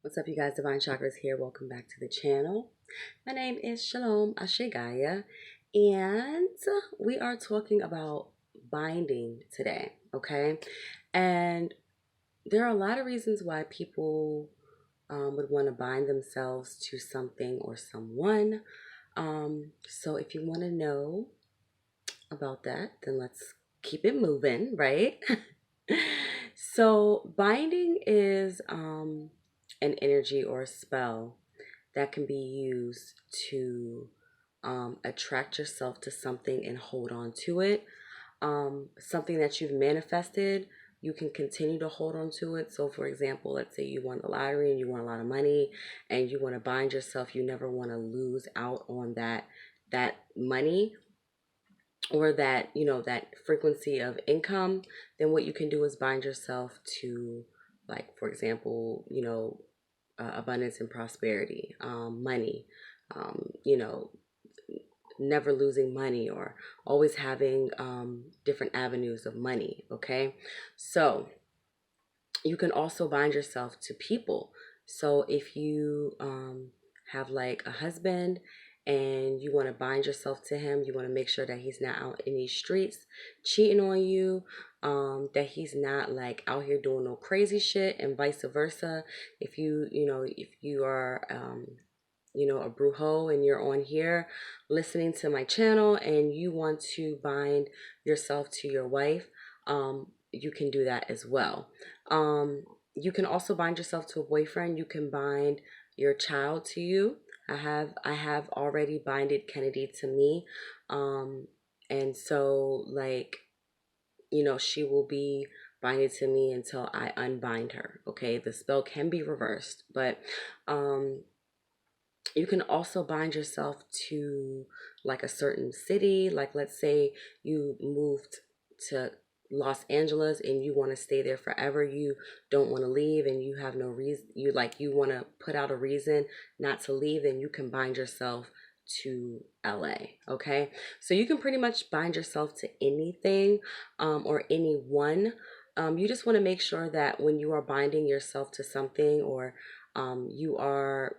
What's up, you guys? Divine Chakras here. Welcome back to the channel. My name is Shalom Ashigaya, and we are talking about binding today, okay? And there are a lot of reasons why people would want to bind themselves to something or someone. So if you want to know about that, then let's keep it moving, right? So binding is an energy or a spell that can be used to attract yourself to something and hold on to it. Something that you've manifested, you can continue to hold on to it. So for example, let's say you won the lottery and you want a lot of money and you want to bind yourself. You never want to lose out on that money or that, that frequency of income. Then what you can do is bind yourself to, like, for example, abundance and prosperity, money, you know, never losing money or always having different avenues of money. Okay. So you can also bind yourself to people. So if you have like a husband and you want to bind yourself to him, you want to make sure that he's not out in these streets cheating on you, that he's not like out here doing no crazy shit, and vice versa. If you are a brujo and you're on here listening to my channel and you want to bind yourself to your wife, you can do that as well. You can also bind yourself to a boyfriend. You can bind your child to you. I have already binded Kennedy to me. And so, like, she will be binded to me until I unbind her. Okay, the spell can be reversed, but you can also bind yourself to like a certain city. Like, let's say you moved to Los Angeles and you want to stay there forever. You don't want to leave and you have no reason. You want to put out a reason not to leave, and you can bind yourself to LA. Okay. So you can pretty much bind yourself to anything or anyone. You just want to make sure that when you are binding yourself to something, or you are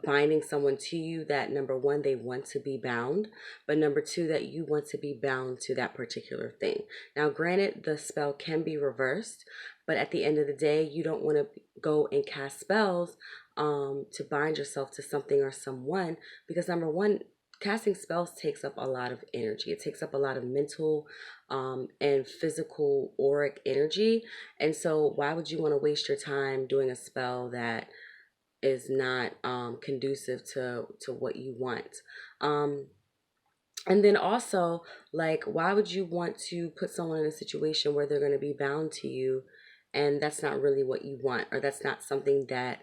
binding someone to you, that number one, they want to be bound, but number two, that you want to be bound to that particular thing. Now, granted, the spell can be reversed, but at the end of the day, you don't want to go and cast spells to bind yourself to something or someone, because number one, casting spells takes up a lot of energy. It takes up a lot of mental and physical auric energy. And so why would you want to waste your time doing a spell that is not conducive to what you want? Um, and then also, like, why would you want to put someone in a situation where they're going to be bound to you, and that's not really what you want, or that's not something that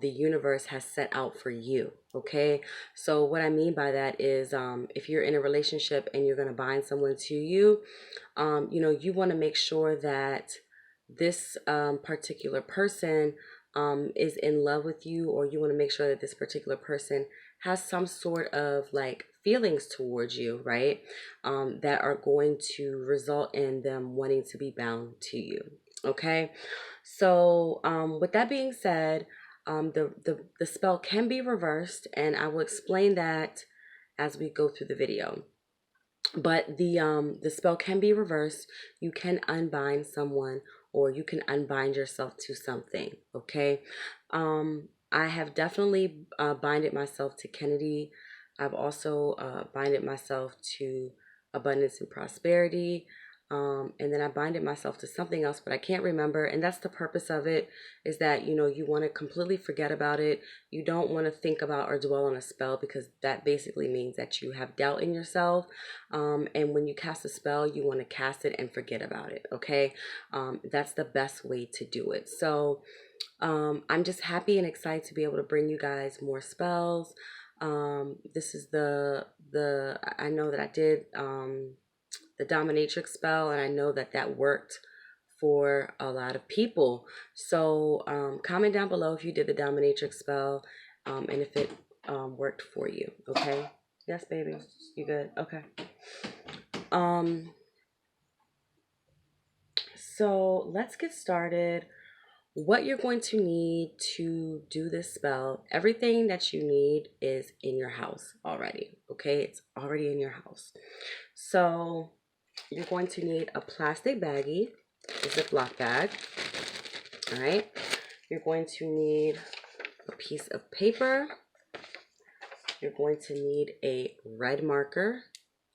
the universe has set out for you? Okay, so what I mean by that is, if you're in a relationship and you're going to bind someone to you, you want to make sure that this particular person is in love with you, or you want to make sure that this particular person has some sort of like feelings towards you, right? That are going to result in them wanting to be bound to you. Okay, so with that being said, the spell can be reversed, and I will explain that as we go through the video. But the spell can be reversed. You can unbind someone, or you can unbind yourself to something. Okay. I have definitely binded myself to Kennedy. I've also binded myself to abundance and prosperity. And then I binded myself to something else, but I can't remember. And that's the purpose of it, is that, you want to completely forget about it. You don't want to think about or dwell on a spell, because that basically means that you have doubt in yourself. And when you cast a spell, you want to cast it and forget about it. Okay. That's the best way to do it. So I'm just happy and excited to be able to bring you guys more spells. This is I know that I did the dominatrix spell, and I know that that worked for a lot of people. So comment down below if you did the dominatrix spell, and if it worked for you. Okay. Yes, baby. You good? Okay. So let's get started what you're going to need to do this spell, everything that you need is in your house already, okay? It's already in your house. So you're going to need a plastic baggie, a Ziploc bag, all right? You're going to need a piece of paper. You're going to need a red marker,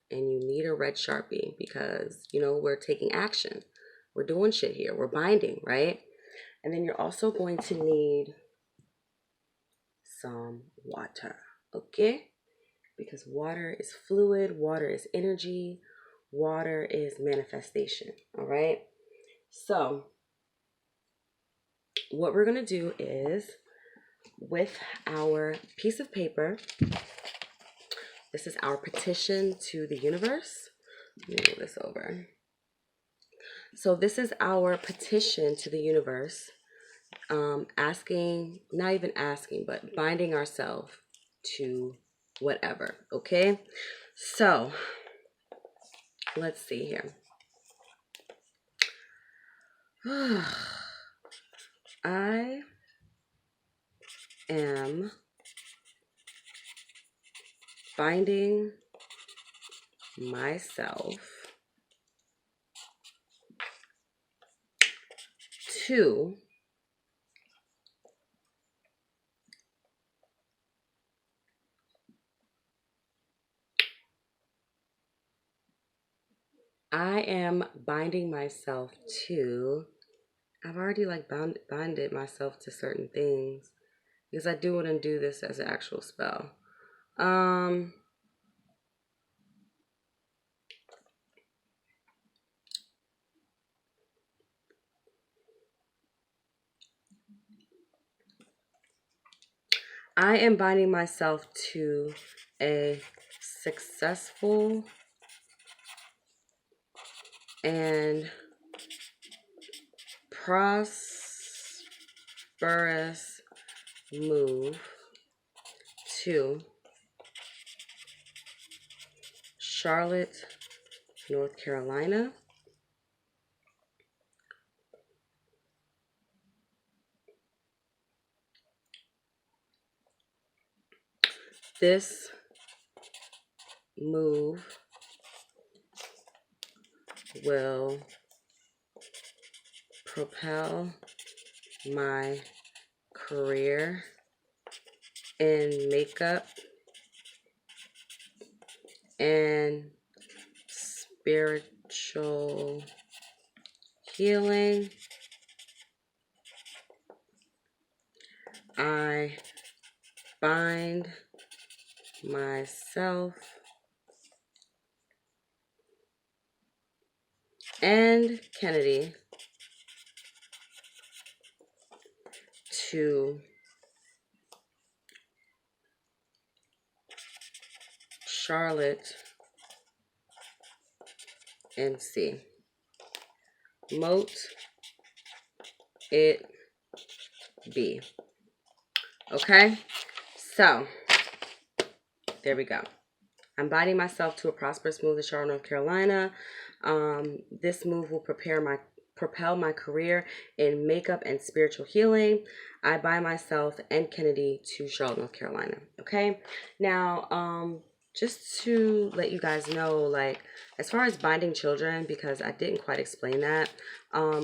and you need a red Sharpie because, you know, we're taking action. We're doing shit here. We're binding, right? And then you're also going to need some water, okay? Because water is fluid, water is energy, water is manifestation, all right? So what we're going to do is, with our piece of paper, this is our petition to the universe. Let me move this over. So this is our petition to the universe, asking, not even asking, but binding ourselves to whatever, okay? So let's see here. I am binding myself to I am binding myself to, I've already like binded myself to certain things because I do want to do this as an actual spell. I am binding myself to a successful and prosperous move to Charlotte, North Carolina. This move will propel my career in makeup and spiritual healing. I bind myself and Kennedy to Charlotte, NC. Moat it be. Okay, so there we go. I'm binding myself to a prosperous move to Charlotte, North Carolina. This move will propel my career in makeup and spiritual healing. I bind myself and Kennedy to Charlotte, North Carolina. Okay, now just to let you guys know, like, as far as binding children, because I didn't quite explain that,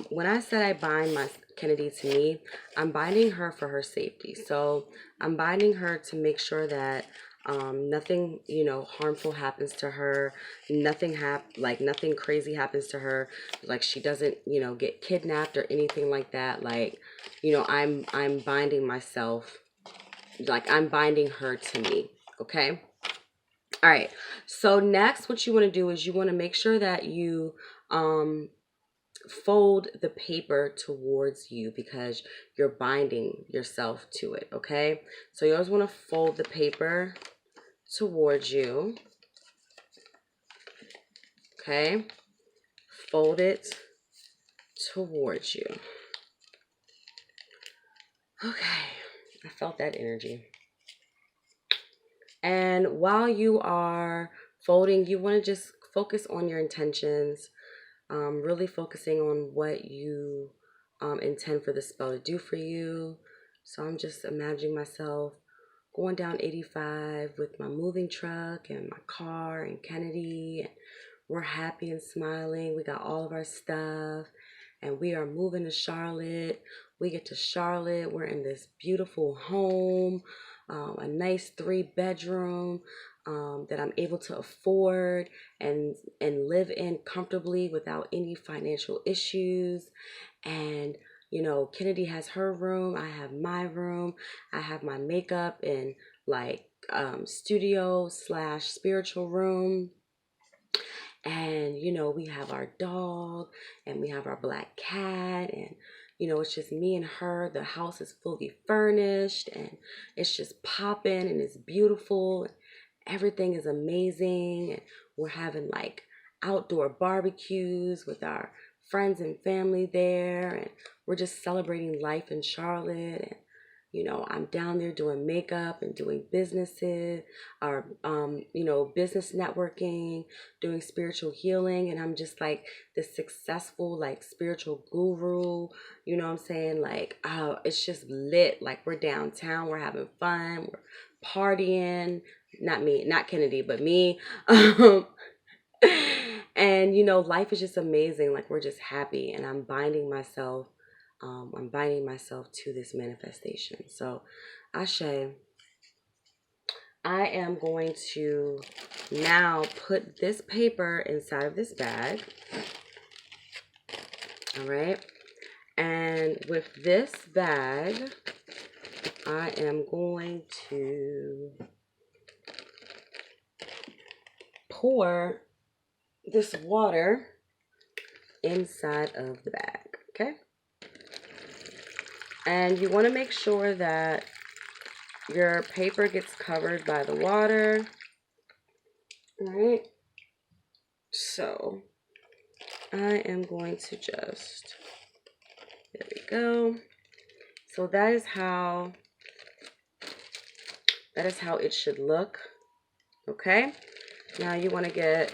when I said I bind my Kennedy to me, I'm binding her for her safety. So I'm binding her to make sure that nothing, you know, harmful happens to her. Nothing nothing crazy happens to her. Like, she doesn't, you know, get kidnapped or anything like that. Like, you know, I'm binding myself, like I'm binding her to me. Okay. All right. So next, what you want to do is you want to make sure that you fold the paper towards you because you're binding yourself to it. Okay. So you always want to fold the paper towards you. Okay. Fold it towards you. Okay. I felt that energy. And while you are folding, you want to just focus on your intentions, really focusing on what you intend for the spell to do for you. So I'm just imagining myself going down 85 with my moving truck and my car and Kennedy. And we're happy and smiling. We got all of our stuff and we are moving to Charlotte. We get to Charlotte. We're in this beautiful home, a nice 3-bedroom that I'm able to afford and live in comfortably without any financial issues. And Kennedy has her room, I have my room, I have my makeup and like studio slash spiritual room. And we have our dog and we have our black cat, and it's just me and her. The house is fully furnished and it's just popping and it's beautiful. Everything is amazing, and we're having like outdoor barbecues with our friends and family there, and we're just celebrating life in Charlotte. And I'm down there doing makeup and doing businesses, or business networking, doing spiritual healing, and I'm just like this successful like spiritual guru. You know what I'm saying? Like, oh, it's just lit. Like, we're downtown, we're having fun, we're partying. Not me, not Kennedy, but me. And life is just amazing. Like, we're just happy, and I'm binding myself to this manifestation. So Ashe, I am going to now put this paper inside of this bag. All right, and with this bag I am going to pour this water inside of the bag. Okay, and you want to make sure that your paper gets covered by the water. All right, so I am going to just, there we go. So that is how it should look. Okay, now you want to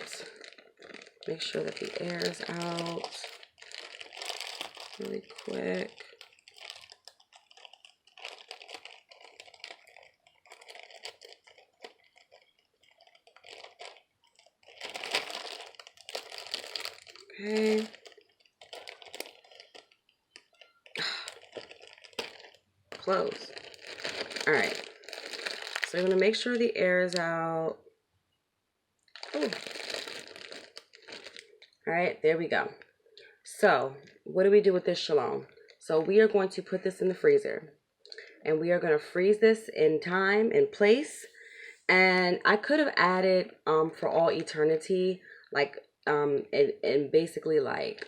make sure that the air is out really quick. Okay. Close. All right. So I'm going to make sure the air is out. Ooh. All right, there we go. So what do we do with this shalom? So we are going to put this in the freezer, and we are going to freeze this in time and place. And I could have added for all eternity, like and basically like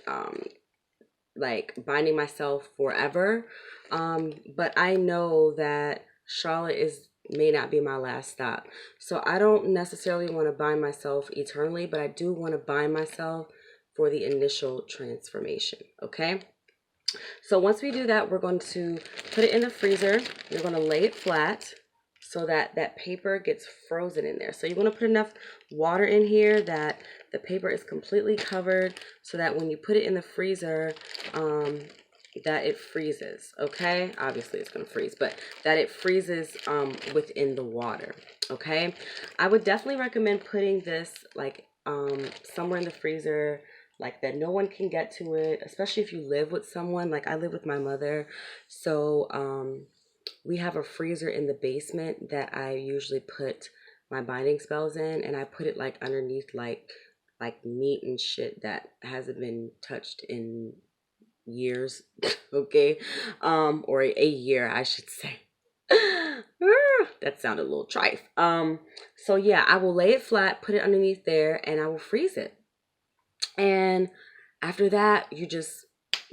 binding myself forever. But I know that Charlotte may not be my last stop. So I don't necessarily want to bind myself eternally, but I do want to bind myself for the initial transformation. Okay. So once we do that, we're going to put it in the freezer. You're going to lay it flat so that that paper gets frozen in there. So you want to put enough water in here that the paper is completely covered, so that when you put it in the freezer, that it freezes. Okay, obviously it's going to freeze, but that it freezes within the water. Okay, I would definitely recommend putting this like somewhere in the freezer, like that no one can get to it, especially if you live with someone. Like, I live with my mother, so we have a freezer in the basement that I usually put my binding spells in, and I put it like underneath like meat and shit that hasn't been touched in years. Okay, or a year, I should say. That sounded a little trite. So yeah, I will lay it flat, put it underneath there, and I will freeze it. And after that, you just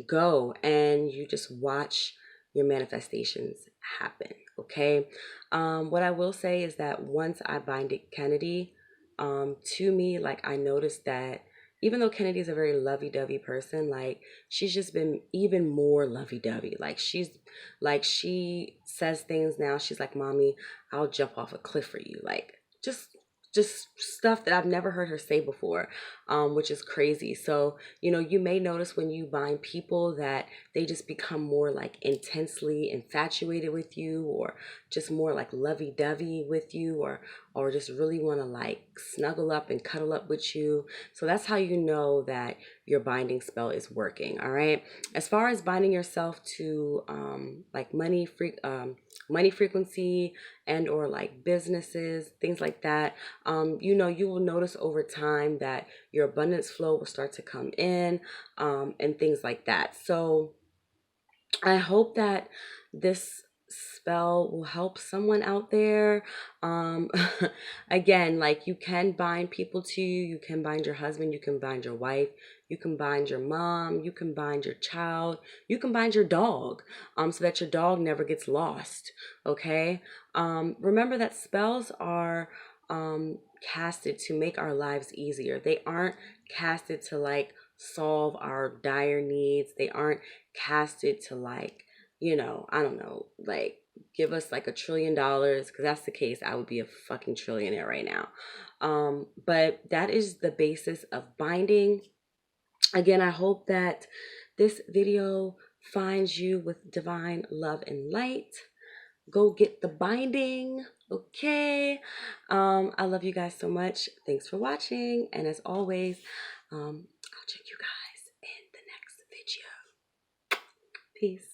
go and you just watch your manifestations happen. Okay. What I will say is that once I binded Kennedy, to me, like, I noticed that even though Kennedy's a very lovey-dovey person, like, she's just been even more lovey-dovey. Like, she says things now. She's like, "Mommy, I'll jump off a cliff for you." Like, just just stuff that I've never heard her say before, which is crazy. So, you know, you may notice when you bind people that they just become more like intensely infatuated with you, or just more like lovey-dovey with you, or just really want to like snuggle up and cuddle up with you. So that's how you know that your binding spell is working. All right. As far as binding yourself to like money frequency and or like businesses, things like that, you know, you will notice over time that your abundance flow will start to come in, and things like that. So I hope that this spell will help someone out there. Um, again, like you can bind people to you. You can bind your husband. You can bind your wife. You can bind your mom. You can bind your child. You can bind your dog, so that your dog never gets lost. Okay. Remember that spells are casted to make our lives easier. They aren't casted to like solve our dire needs. They aren't casted to like, you know, I don't know, like give us like $1 trillion, because that's the case, I would be a fucking trillionaire right now. But that is the basis of binding. Again, I hope that this video finds you with divine love and light. Go get the binding. Okay. I love you guys so much. Thanks for watching, and as always, I'll check you guys in the next video. Peace.